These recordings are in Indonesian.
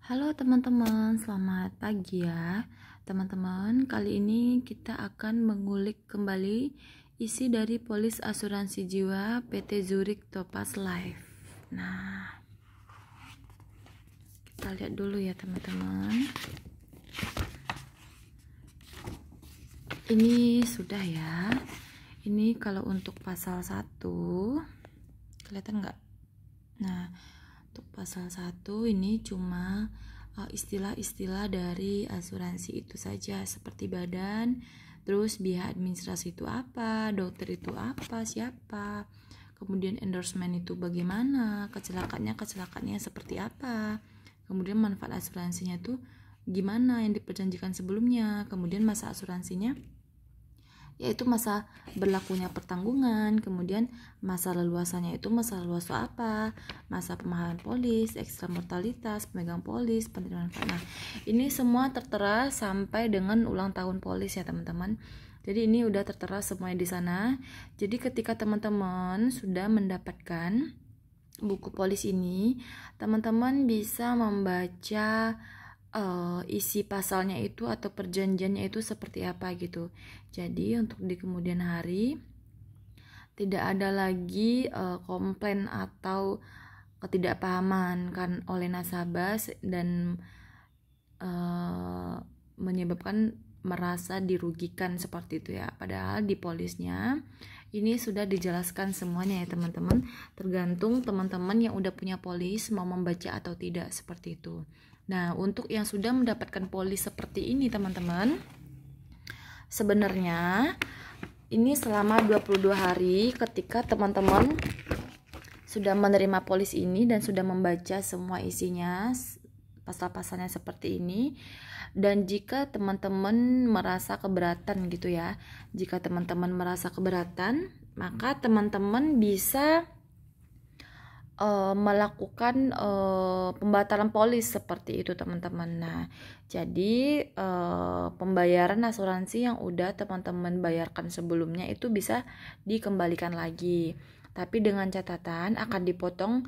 Halo teman-teman, selamat pagi ya. Teman-teman, kali ini kita akan mengulik kembali isi dari polis asuransi jiwa PT Zurich Topaz Life. Nah, kita lihat dulu ya teman-teman. Ini sudah ya. Ini kalau untuk pasal 1, kelihatan nggak? Nah, untuk pasal 1 ini cuma istilah-istilah dari asuransi itu saja, seperti badan, terus biaya administrasi itu apa, dokter itu apa, siapa, kemudian endorsement itu bagaimana, kecelakaannya seperti apa, kemudian manfaat asuransinya itu gimana yang diperjanjikan sebelumnya, kemudian masa asuransinya yaitu masa berlakunya pertanggungan, kemudian masa leluasannya itu masa leluasa apa, masa pemahaman polis, ekstra mortalitas, pemegang polis, penerimaan manfaat. Nah, ini semua tertera sampai dengan ulang tahun polis ya teman-teman. Jadi ini udah tertera semuanya di sana. Jadi ketika teman-teman sudah mendapatkan buku polis ini, teman-teman bisa membaca isi pasalnya itu atau perjanjiannya itu seperti apa gitu. Jadi untuk di kemudian hari tidak ada lagi komplain atau ketidakpahaman kan oleh nasabah dan menyebabkan merasa dirugikan seperti itu ya. Padahal di polisnya ini sudah dijelaskan semuanya ya teman-teman. Tergantung teman-teman yang udah punya polis mau membaca atau tidak seperti itu. Nah, untuk yang sudah mendapatkan polis seperti ini teman-teman, sebenarnya ini selama 22 hari ketika teman-teman sudah menerima polis ini dan sudah membaca semua isinya, pasal-pasalnya seperti ini. Dan jika teman-teman merasa keberatan gitu ya, jika teman-teman merasa keberatan, maka teman-teman bisa melakukan pembatalan polis seperti itu teman-teman. Nah, jadi pembayaran asuransi yang udah teman-teman bayarkan sebelumnya itu bisa dikembalikan lagi, tapi dengan catatan akan dipotong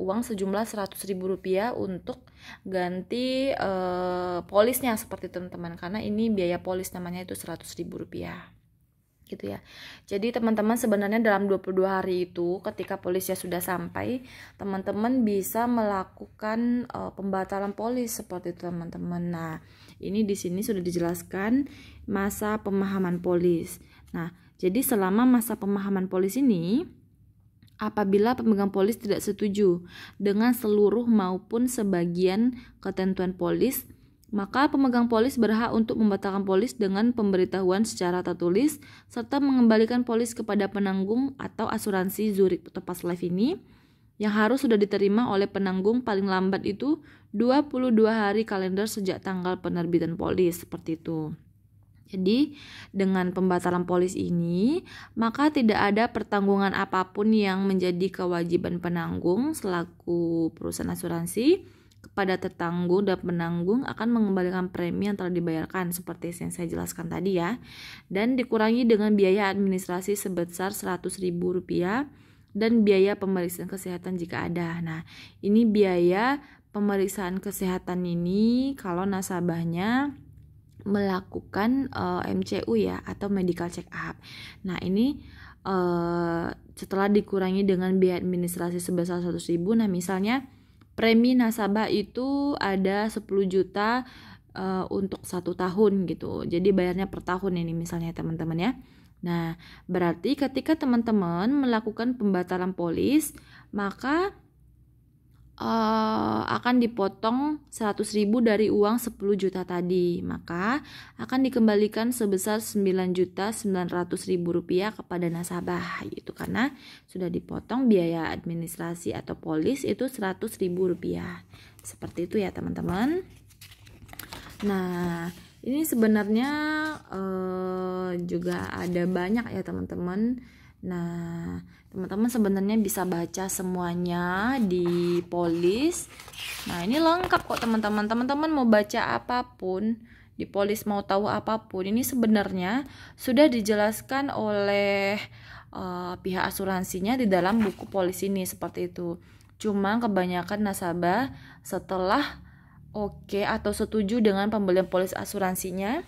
uang sejumlah Rp100.000 untuk ganti polisnya seperti teman-teman, karena ini biaya polis namanya itu Rp100.000 gitu ya. Jadi teman-teman sebenarnya dalam 22 hari itu ketika polisnya sudah sampai, teman-teman bisa melakukan pembatalan polis seperti itu teman-teman. Nah, ini di sini sudah dijelaskan masa pemahaman polis. Nah, jadi selama masa pemahaman polis ini, apabila pemegang polis tidak setuju dengan seluruh maupun sebagian ketentuan polis, maka pemegang polis berhak untuk membatalkan polis dengan pemberitahuan secara tertulis serta mengembalikan polis kepada penanggung atau asuransi Zurich Topaz Life ini yang harus sudah diterima oleh penanggung paling lambat itu 22 hari kalender sejak tanggal penerbitan polis, seperti itu. Jadi dengan pembatalan polis ini, maka tidak ada pertanggungan apapun yang menjadi kewajiban penanggung selaku perusahaan asuransi kepada tertanggung, dan penanggung akan mengembalikan premi yang telah dibayarkan seperti yang saya jelaskan tadi ya, dan dikurangi dengan biaya administrasi sebesar Rp100.000 dan biaya pemeriksaan kesehatan jika ada. Nah, ini biaya pemeriksaan kesehatan ini kalau nasabahnya melakukan MCU ya, atau medical check up. Nah, ini setelah dikurangi dengan biaya administrasi sebesar Rp100.000. Nah, misalnya premi nasabah itu ada 10 juta untuk 1 tahun gitu. Jadi bayarnya per tahun ini misalnya teman-teman ya. Nah, berarti ketika teman-teman melakukan pembatalan polis, maka akan dipotong 100.000 dari uang 10 juta tadi, maka akan dikembalikan sebesar Rp9.900.000 kepada nasabah gitu, karena sudah dipotong biaya administrasi atau polis itu Rp100.000 seperti itu ya teman-teman. Nah, ini sebenarnya juga ada banyak ya teman-teman. Nah, teman-teman sebenarnya bisa baca semuanya di polis. Nah, ini lengkap kok teman-teman. Teman-teman mau baca apapun di polis, mau tahu apapun, ini sebenarnya sudah dijelaskan oleh pihak asuransinya di dalam buku polis ini seperti itu. Cuma kebanyakan nasabah setelah oke atau setuju dengan pembelian polis asuransinya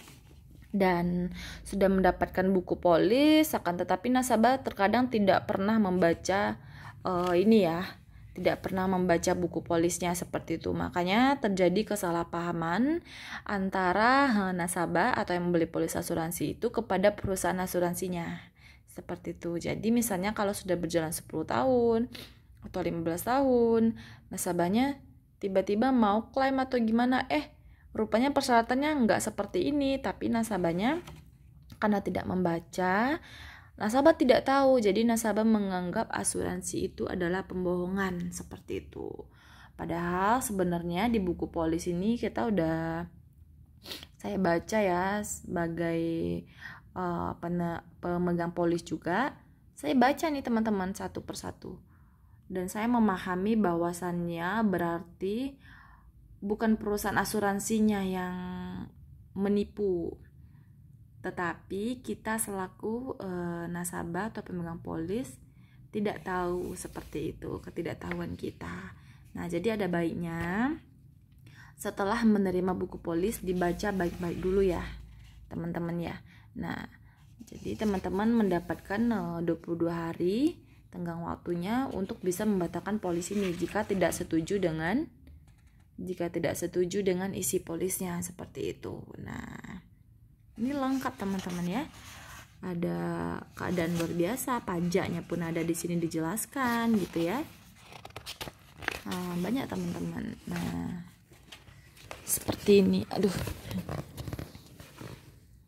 dan sudah mendapatkan buku polis, akan tetapi nasabah terkadang tidak pernah membaca tidak pernah membaca buku polisnya seperti itu. Makanya terjadi kesalahpahaman antara nasabah atau yang membeli polis asuransi itu kepada perusahaan asuransinya. Seperti itu. Jadi misalnya kalau sudah berjalan 10 tahun atau 15 tahun, nasabahnya tiba-tiba mau klaim atau gimana, rupanya persyaratannya nggak seperti ini, tapi nasabahnya karena tidak membaca, nasabah tidak tahu, jadi nasabah menganggap asuransi itu adalah pembohongan seperti itu. Padahal sebenarnya di buku polis ini saya baca ya sebagai pemegang polis juga, saya baca nih teman-teman satu persatu. Dan saya memahami bahwasannya berarti bukan perusahaan asuransinya yang menipu, tetapi kita selaku nasabah atau pemegang polis tidak tahu seperti itu, ketidaktahuan kita. Nah, jadi ada baiknya setelah menerima buku polis dibaca baik-baik dulu ya, teman-teman ya. Nah, jadi teman-teman mendapatkan 22 hari tenggang waktunya untuk bisa membatalkan polis ini jika tidak setuju dengan isi polisnya seperti itu. Nah, ini lengkap teman-teman ya. Ada keadaan luar biasa, pajaknya pun ada di sini dijelaskan gitu ya. Banyak teman-teman. Nah, seperti ini.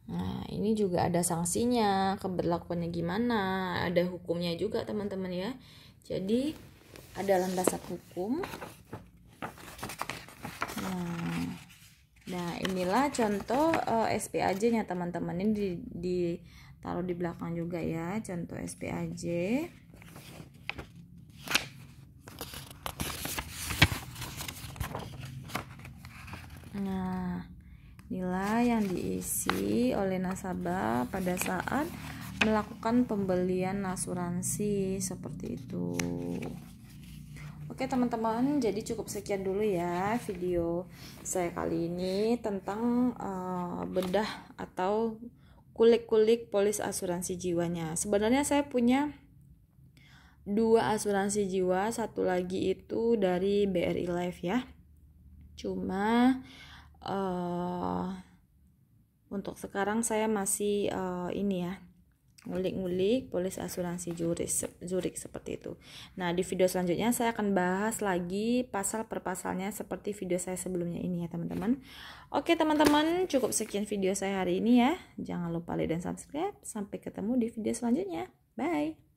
Nah, ini juga ada sanksinya, keberlakuannya gimana, ada hukumnya juga teman-teman ya. Jadi ada landasan hukum. Nah, inilah contoh SPAJ-nya teman-teman. Ini ditaruh di belakang juga ya, contoh SPAJ. Nah, inilah yang diisi oleh nasabah pada saat melakukan pembelian asuransi seperti itu. Oke teman-teman, jadi cukup sekian dulu ya video saya kali ini tentang bedah atau kulik-kulik polis asuransi jiwanya. Sebenarnya saya punya 2 asuransi jiwa, satu lagi itu dari BRI Life ya. Cuma untuk sekarang saya masih ngulik-ngulik polis asuransi Zurich seperti itu. Nah, di video selanjutnya saya akan bahas lagi pasal per pasalnya seperti video saya sebelumnya ini ya teman-teman. Oke teman-teman, cukup sekian video saya hari ini ya. Jangan lupa like dan subscribe. Sampai ketemu di video selanjutnya. Bye.